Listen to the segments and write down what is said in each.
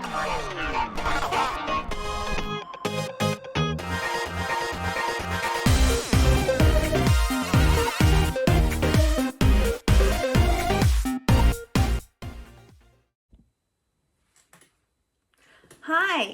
Hi,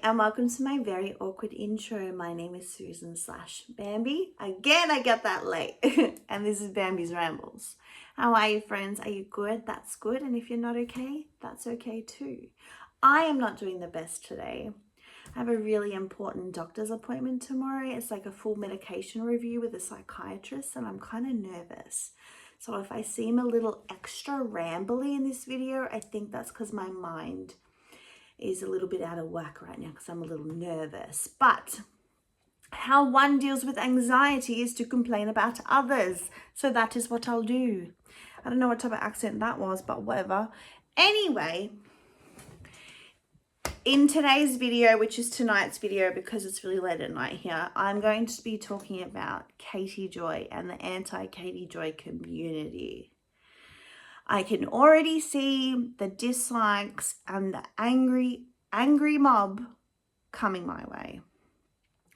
and welcome to my very awkward intro. My name is Susan/Bambi. Again, I get that late. And this is Bambi's Rambles. How are you, friends? Are you good? That's good. And if you're not okay, that's okay too. I am not doing the best today. I have a really important doctor's appointment tomorrow. It's like a full medication review with a psychiatrist, and I'm kind of nervous. So if I seem a little extra rambly in this video, I think that's because my mind is a little bit out of whack right now because I'm a little nervous. But how one deals with anxiety is to complain about others. So that is what I'll do. I don't know what type of accent that was, but whatever. Anyway, in today's video, which is tonight's video because it's really late at night here, I'm going to be talking about katiejoy and the anti-katiejoy community. I can already see the dislikes and the angry mob coming my way.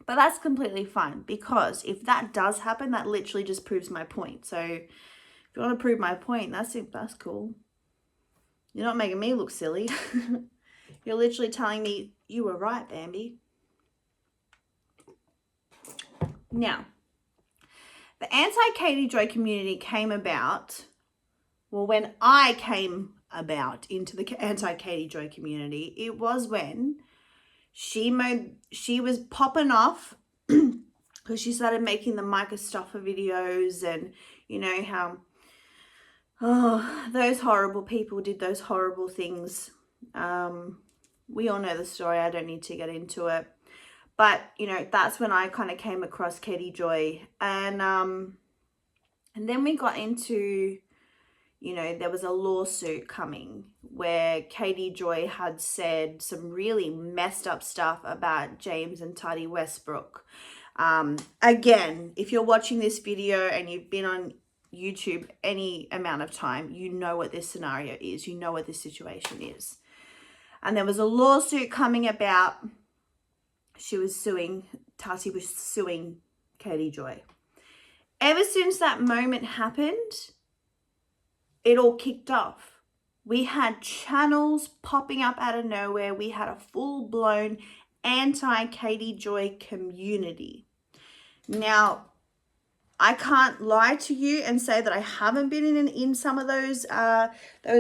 But that's completely fine, because if that does happen, that literally just proves my point. So if you want to prove my point, that's cool. You're not making me look silly. You're literally telling me you were right, Bambi. Now, the anti-katiejoy community came about. Well, when I came about into the anti-katiejoy community, it was when she was popping off because she started making the Micah Stoffer videos, and you know how those horrible people did those horrible things. We all know the story. I don't need to get into it. But, you know, that's when I kind of came across katiejoy. And then we got into, you know, there was a lawsuit coming where katiejoy had said some really messed up stuff about James and Tati Westbrook. Again, if you're watching this video and you've been on YouTube any amount of time, you know what this scenario is. You know what this situation is. And there was a lawsuit coming about, Tati was suing katiejoy. Ever since that moment happened, it all kicked off. We had channels popping up out of nowhere. We had a full-blown anti-katiejoy community. Now, I can't lie to you and say that I haven't been in some of those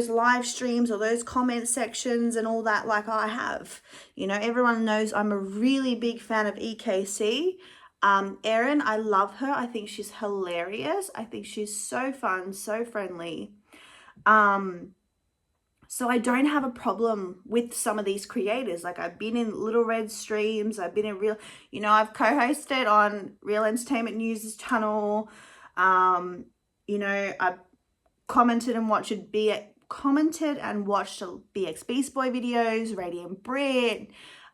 live streams or those comment sections and all that, like I have. You know, everyone knows I'm a really big fan of EKC. Erin, I love her. I think she's hilarious. I think she's so fun, so friendly. So I don't have a problem with some of these creators. Like, I've been in Little Red streams. I've been in I've co-hosted on Real Entertainment News' channel. You know, I've commented and watched BX Beast Boy videos, Radiant Brit.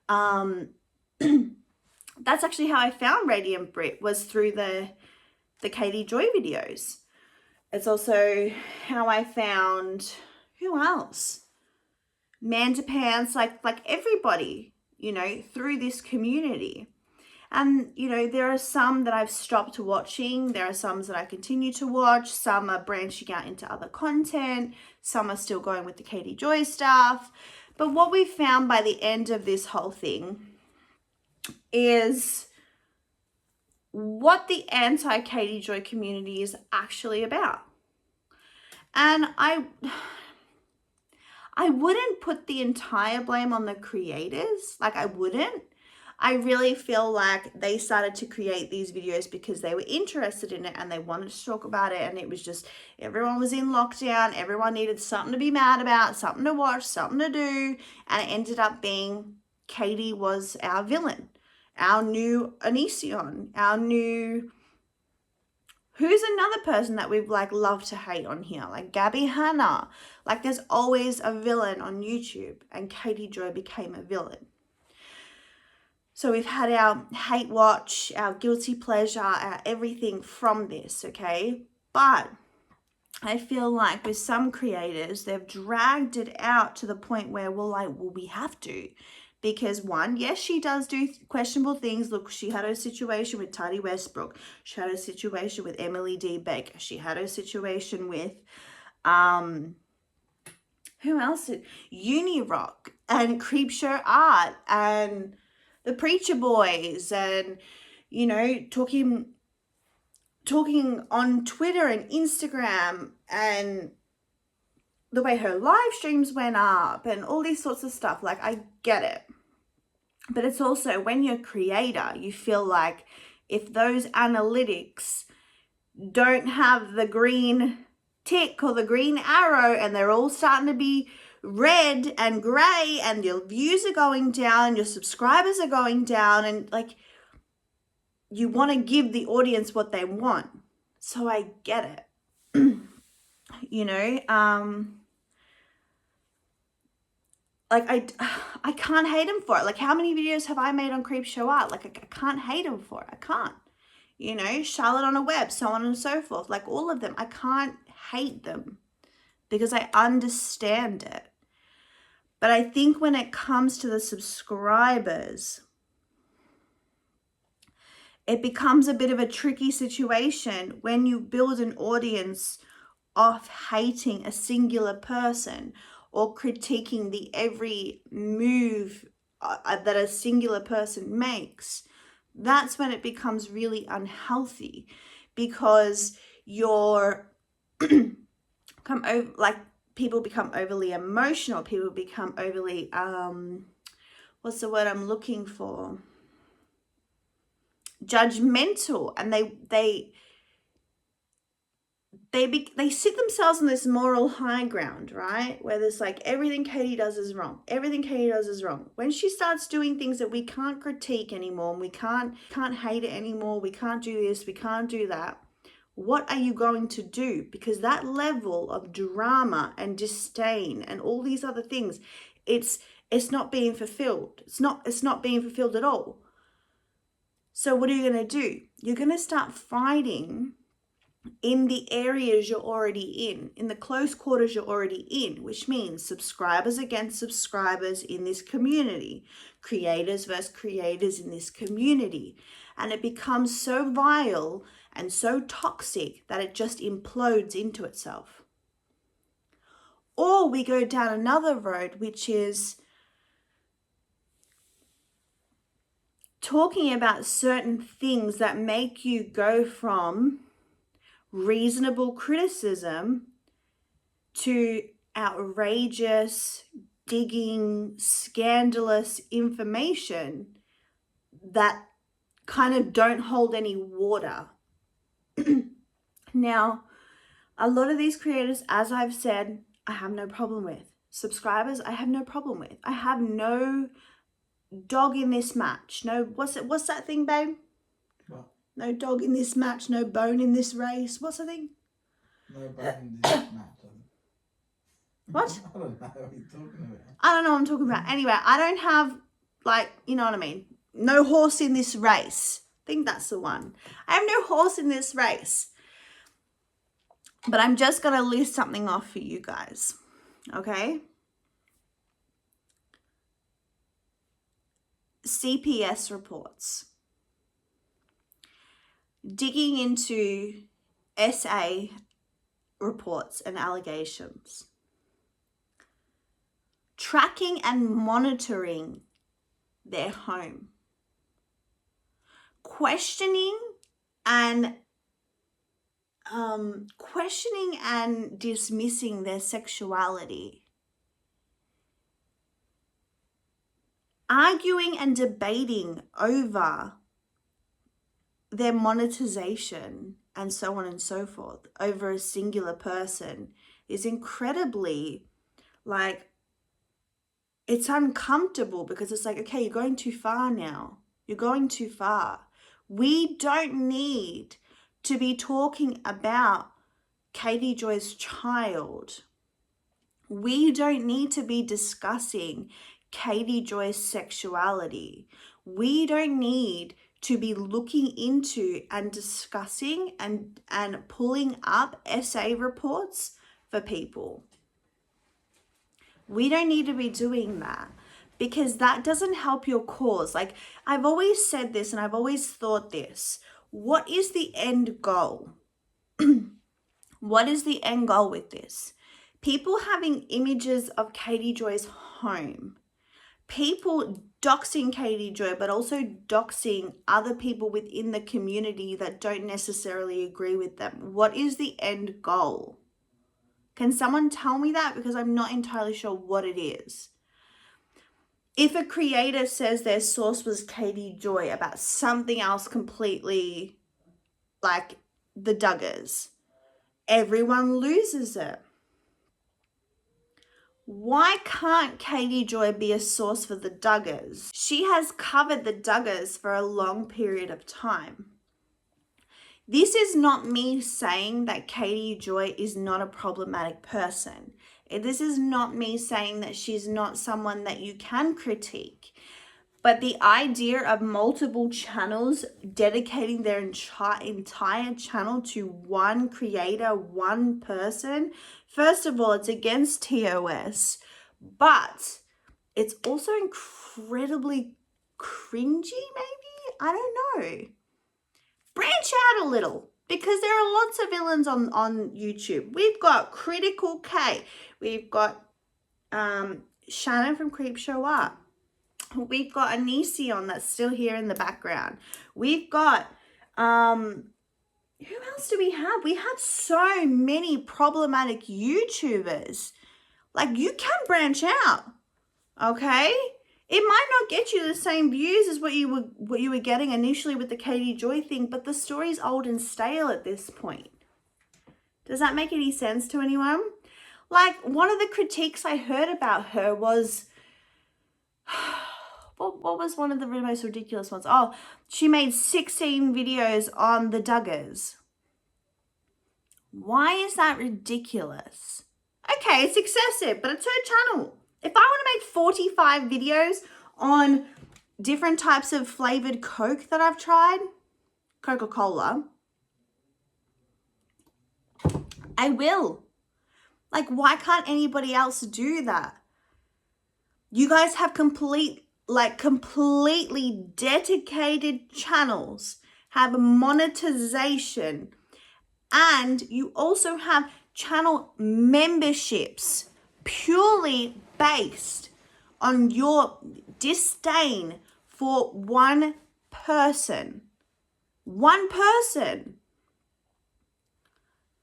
That's actually how I found Radiant Brit, was through the katiejoy videos. It's also how I found, who else? Mandapants, like everybody, you know, through this community. And, you know, there are some that I've stopped watching. There are some that I continue to watch. Some are branching out into other content. Some are still going with the katiejoy stuff. But what we found by the end of this whole thing is what the anti-katiejoy community is actually about. And I wouldn't put the entire blame on the creators. Like, I wouldn't. I really feel like they started to create these videos because they were interested in it and they wanted to talk about it. And it was just, everyone was in lockdown. Everyone needed something to be mad about, something to watch, something to do. And it ended up being Katie was our villain, our new Onision, our new... Who's another person that we've like loved to hate on here? Like Gabby Hanna. Like, there's always a villain on YouTube, and katiejoy became a villain. So we've had our hate watch, our guilty pleasure, our everything from this, okay? But I feel like with some creators, they've dragged it out to the point where we have to. Because one, yes, she does do questionable things. Look, she had her situation with Tati Westbrook. She had her situation with Emily D. Baker. She had her situation with, who else? Uni Rock and Creepshow Art and the Preacher Boys and, you know, talking on Twitter and Instagram and the way her live streams went up and all these sorts of stuff. Like, I get it. But it's also when you're a creator, you feel like if those analytics don't have the green tick or the green arrow and they're all starting to be red and gray and your views are going down, your subscribers are going down, and like you want to give the audience what they want. So I get it. You know, like I can't hate him for it. Like, how many videos have I made on Creepshow Art? Like, I can't hate him for it. I can't. You know, Charlotte on a Web, so on and so forth. Like, all of them. I can't hate them because I understand it. But I think when it comes to the subscribers, it becomes a bit of a tricky situation when you build an audience off hating a singular person or critiquing the every move that a singular person makes. That's when it becomes really unhealthy, because you're people become overly emotional, people become overly what's the word I'm looking for, judgmental, and they sit themselves on this moral high ground, right? Where there's like, everything Katie does is wrong. Everything Katie does is wrong. When she starts doing things that we can't critique anymore, and we can't hate it anymore, we can't do this, we can't do that, what are you going to do? Because that level of drama and disdain and all these other things, it's not being fulfilled. It's not being fulfilled at all. So what are you going to do? You're going to start fighting in the areas you're already in the close quarters you're already in, which means subscribers against subscribers in this community, creators versus creators in this community. And it becomes so vile and so toxic that it just implodes into itself. Or we go down another road, which is talking about certain things that make you go from reasonable criticism to outrageous, digging, scandalous information that kind of don't hold any water. Now, a lot of these creators, as I've said, I have no problem with. Subscribers, I have no problem with. I have no dog in this match. No, what's that thing, babe? What? No dog in this match, no bone in this race. What's the thing? No bone in this match. What? I don't know what you're talking about. I don't know what I'm talking about. Anyway, I don't have, like, you know what I mean? No horse in this race. I think that's the one. I have no horse in this race. But I'm just going to list something off for you guys. Okay? CPS reports. Digging into SA reports and allegations. Tracking and monitoring their home. Questioning and dismissing their sexuality. Arguing and debating over their monetization and so on and so forth over a singular person is incredibly, like, it's uncomfortable, because it's like, okay, you're going too far now. You're going too far. We don't need to be talking about Katie Joy's child. We don't need to be discussing Katie Joy's sexuality. We don't need to be looking into and discussing and pulling up SA reports for people. We don't need to be doing that, because that doesn't help your cause. Like, I've always said this and I've always thought this. What is the end goal? What is the end goal with this? People having images of Katie Joy's home. People doxing Katie Joy, but also doxing other people within the community that don't necessarily agree with them. What is the end goal? Can someone tell me that? Because I'm not entirely sure what it is. If a creator says their source was Katie Joy about something else completely, like the Duggars, everyone loses it. Why can't Katie Joy be a source for the Duggars? She has covered the Duggars for a long period of time. This is not me saying that Katie Joy is not a problematic person. This is not me saying that she's not someone that you can critique. But the idea of multiple channels dedicating their entire channel to one creator, one person, first of all, it's against TOS, but it's also incredibly cringy, maybe? I don't know. Branch out a little, because there are lots of villains on YouTube. We've got Critical K. We've got Shannon from Creepshow Art. We've got Anision that's still here in the background. We've got, who else do we have? We have so many problematic YouTubers. Like, you can branch out, okay? It might not get you the same views as what you were getting initially with the Katie Joy thing, but the story's old and stale at this point. Does that make any sense to anyone? Like, one of the critiques I heard about her was, what was one of the most ridiculous ones? Oh, she made 16 videos on the Duggars. Why is that ridiculous? Okay, it's excessive, but it's her channel. If I want to make 45 videos on different types of flavored Coke that I've tried, Coca-Cola, I will. Like, why can't anybody else do that? You guys have completely dedicated channels, have monetization, and you also have channel memberships purely based on your disdain for one person. One person.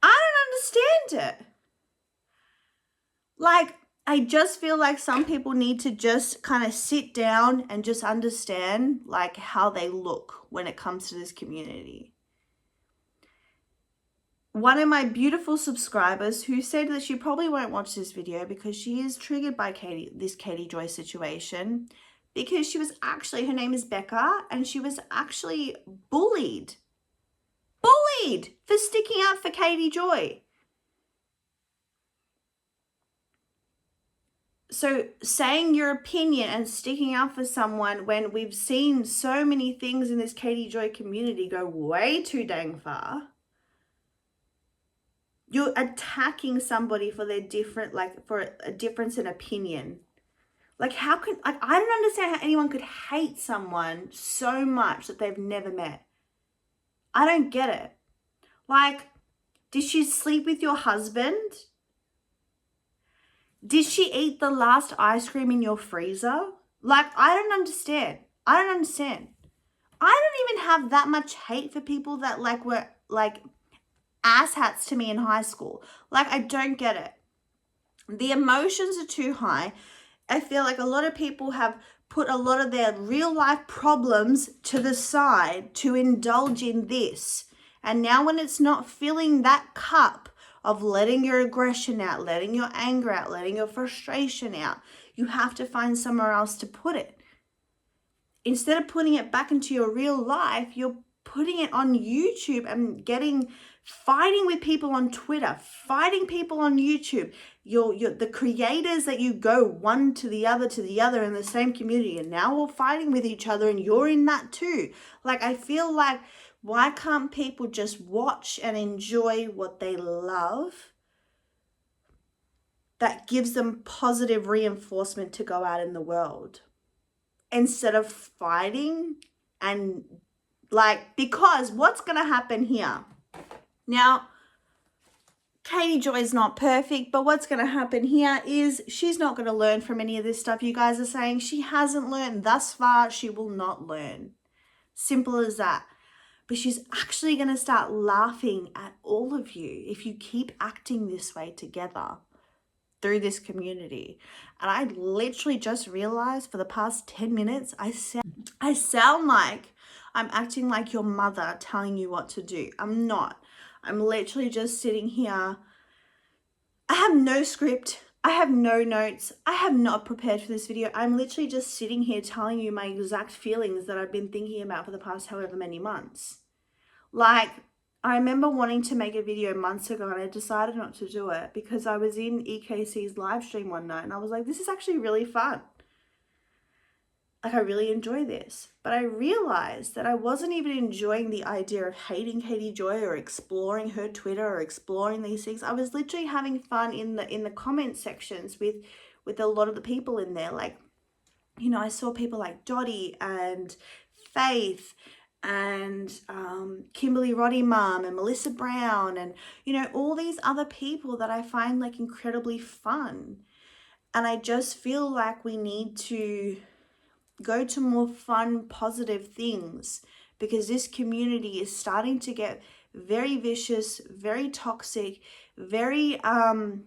I don't understand it. Like, I just feel like some people need to just kind of sit down and just understand like how they look when it comes to this community. One of my beautiful subscribers who said that she probably won't watch this video because she is triggered by this Katie Joy situation, because she was actually, her name is Becca, and she was actually bullied for sticking up for Katie Joy. So saying your opinion and sticking up for someone when we've seen so many things in this Katie Joy community go way too dang far, you're attacking somebody for their different, like for a difference in opinion. Like, how can, like, I don't understand how anyone could hate someone so much that they've never met. I don't get it. Like, did she sleep with your husband? Did she eat the last ice cream in your freezer? Like, I don't understand. I don't even have that much hate for people that like were like asshats to me in high school. Like, I don't get it. The emotions are too high. I feel like a lot of people have put a lot of their real life problems to the side to indulge in this. And now when it's not filling that cup of letting your aggression out, letting your anger out, letting your frustration out, you have to find somewhere else to put it. Instead of putting it back into your real life, you're putting it on YouTube and fighting with people on Twitter, fighting people on YouTube, the creators that you go one to the other in the same community, and now we're fighting with each other and you're in that too. Like, I feel like, why can't people just watch and enjoy what they love that gives them positive reinforcement to go out in the world, instead of fighting? And like, because what's going to happen here? Now, Katie Joy is not perfect, but what's going to happen here is she's not going to learn from any of this stuff you guys are saying. She hasn't learned thus far. She will not learn. Simple as that. But she's actually going to start laughing at all of you if you keep acting this way together through this community. And I literally just realized for the past 10 minutes, I sound like I'm acting like your mother telling you what to do. I'm not. I'm literally just sitting here. I have no script. I have no notes. I have not prepared for this video. I'm literally just sitting here telling you my exact feelings that I've been thinking about for the past however many months. Like, I remember wanting to make a video months ago and I decided not to do it because I was in EKC's live stream one night and I was like, this is actually really fun. Like, I really enjoy this. But I realized that I wasn't even enjoying the idea of hating Katie Joy or exploring her Twitter or exploring these things. I was literally having fun in the comment sections with a lot of the people in there. Like, you know, I saw people like Dottie and Faith and Kimberly Roddy Mum and Melissa Brown and, you know, all these other people that I find like incredibly fun. And I just feel like we need to go to more fun, positive things, because this community is starting to get very vicious, very toxic, very I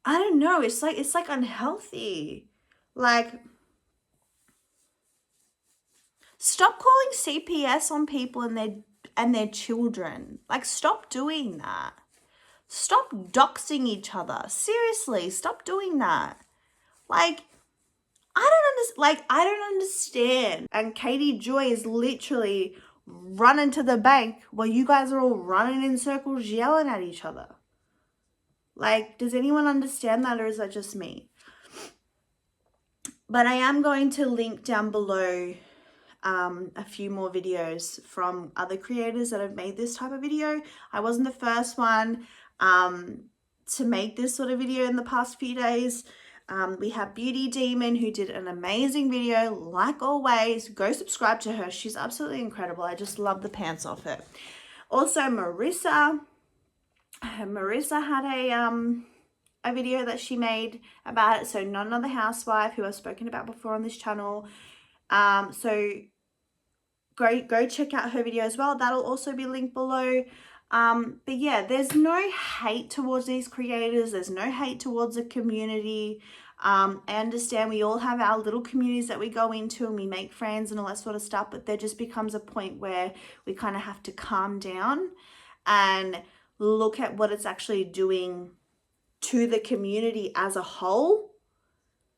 don't know, it's like unhealthy. Like, stop calling CPS on people and their children. Like, stop doing that. Stop doxing each other. Seriously, stop doing that. Like, I don't understand. And Katie Joy is literally running to the bank while you guys are all running in circles yelling at each other. Like, does anyone understand that, or is that just me? But I am going to link down below a few more videos from other creators that have made this type of video. I wasn't the first one to make this sort of video in the past few days. We have Beauty Demon, who did an amazing video, like always. Go subscribe to her. She's absolutely incredible. I just love the pants off her. Also, Marissa had a video that she made about it. So Not Another Housewife, who I've spoken about before on this channel. So go check out her video as well. That'll also be linked below. But yeah, there's no hate towards these creators. There's no hate towards the community. I understand we all have our little communities that we go into and we make friends and all that sort of stuff, but there just becomes a point where we kind of have to calm down and look at what it's actually doing to the community as a whole.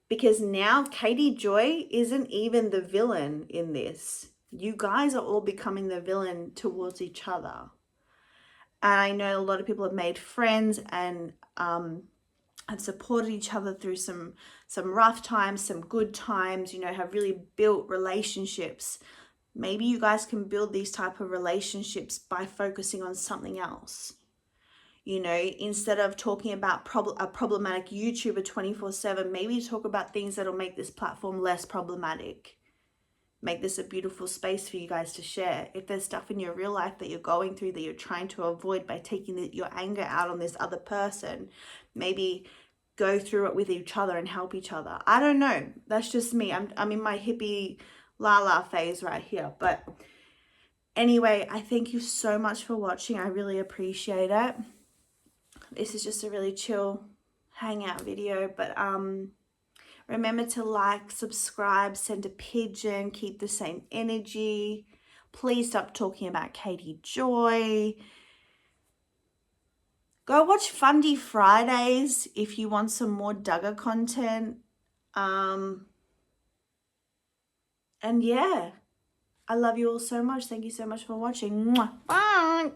Because now Katie Joy isn't even the villain in this. You guys are all becoming the villain towards each other. And I know a lot of people have made friends and have supported each other through some rough times, some good times, you know, have really built relationships. Maybe you guys can build these type of relationships by focusing on something else. You know, instead of talking about a problematic YouTuber 24/7, maybe talk about things that'll make this platform less problematic. Make this a beautiful space for you guys to share. If there's stuff in your real life that you're going through that you're trying to avoid by taking your anger out on this other person, maybe go through it with each other and help each other. I don't know. That's just me. I'm in my hippie la phase right here. But anyway, I thank you so much for watching. I really appreciate it. This is just a really chill hangout video, but remember to like, subscribe, send a pigeon, keep the same energy. Please stop talking about Katie Joy. Go watch Fundy Fridays if you want some more Duggar content. And yeah, I love you all so much. Thank you so much for watching. Mwah. Bye.